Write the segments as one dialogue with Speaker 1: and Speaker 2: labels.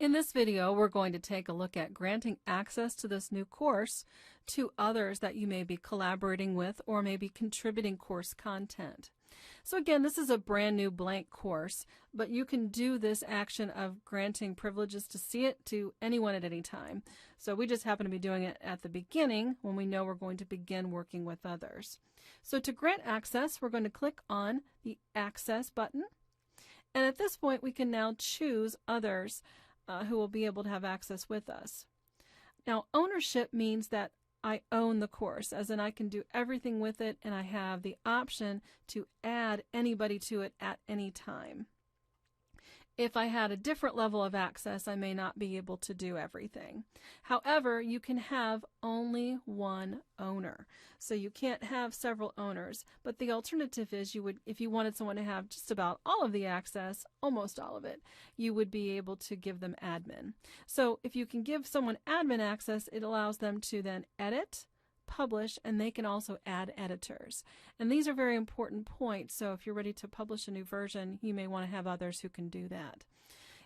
Speaker 1: In this video, we're going to take a look at granting access to this new course to others that you may be collaborating with or may be contributing course content. So again, this is a brand new blank course, but you can do this action of granting privileges to see it to anyone at any time. So we just happen to be doing it at the beginning when we know we're going to begin working with others. So to grant access, we're going to click on the Access button. And at this point, we can now choose others who will be able to have access with us. Now, ownership means that I own the course, as in I can do everything with it, and I have the option to add anybody to it at any time. If I had a different level of access, I may not be able to do everything. However, you can have only one owner. So you can't have several owners, but the alternative is if you wanted someone to have just about all of the access, almost all of it, you would be able to give them admin. So if you can give someone admin access, it allows them to then edit, publish, and they can also add editors. And these are very important points, so if you're ready to publish a new version, you may want to have others who can do that.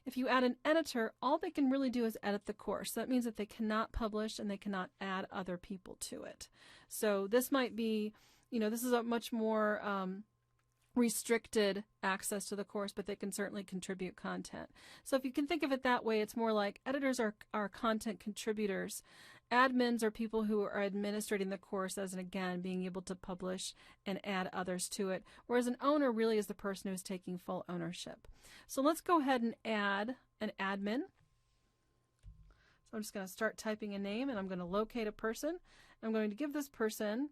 Speaker 1: If you add an editor, all they can really do is edit the course. That means that they cannot publish and they cannot add other people to it. So this might be, this is a much more restricted access to the course, but they can certainly contribute content. So if you can think of it that way, it's more like editors are content contributors. Admins are people who are administrating the course, as in, again, being able to publish and add others to it, whereas an owner really is the person who's taking full ownership. So let's go ahead and add an admin. So I'm just going to start typing a name, and I'm going to locate a person. I'm going to give this person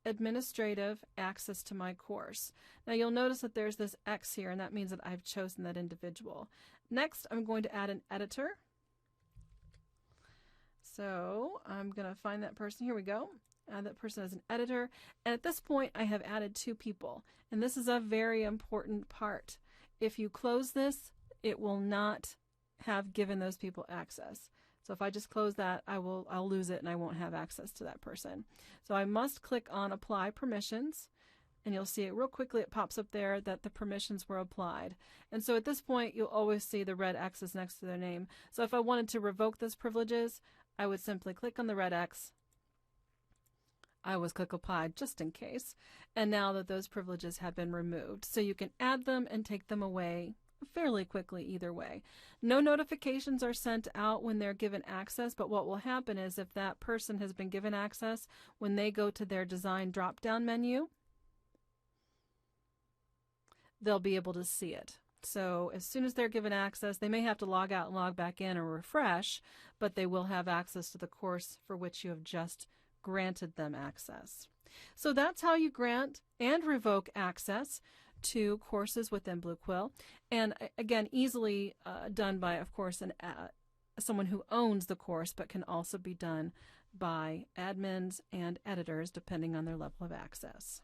Speaker 1: administrative access to my course. Now you'll notice that there's this X here, and that means that I've chosen that individual. Next, I'm going to add an editor. So I'm going to find that person. Here we go. Add that person as an editor. And at this point, I have added two people. And this is a very important part. If you close this, it will not have given those people access. So if I just close that, I'll lose it and I won't have access to that person. So I must click on Apply Permissions, and you'll see it real quickly. It pops up there that the permissions were applied. And so at this point, you'll always see the red X's next to their name. So if I wanted to revoke those privileges, I would simply click on the red X. I always click Apply just in case. And now that those privileges have been removed, so you can add them and take them away fairly quickly either way. No notifications are sent out when they're given access, but what will happen is if that person has been given access, when they go to their design drop-down menu, they'll be able to see it. So as soon as they're given access, they may have to log out and log back in or refresh, but they will have access to the course for which you have just granted them access. So that's how you grant and revoke access to courses within BlueQuill, and again, easily done by, of course, someone who owns the course, but can also be done by admins and editors depending on their level of access.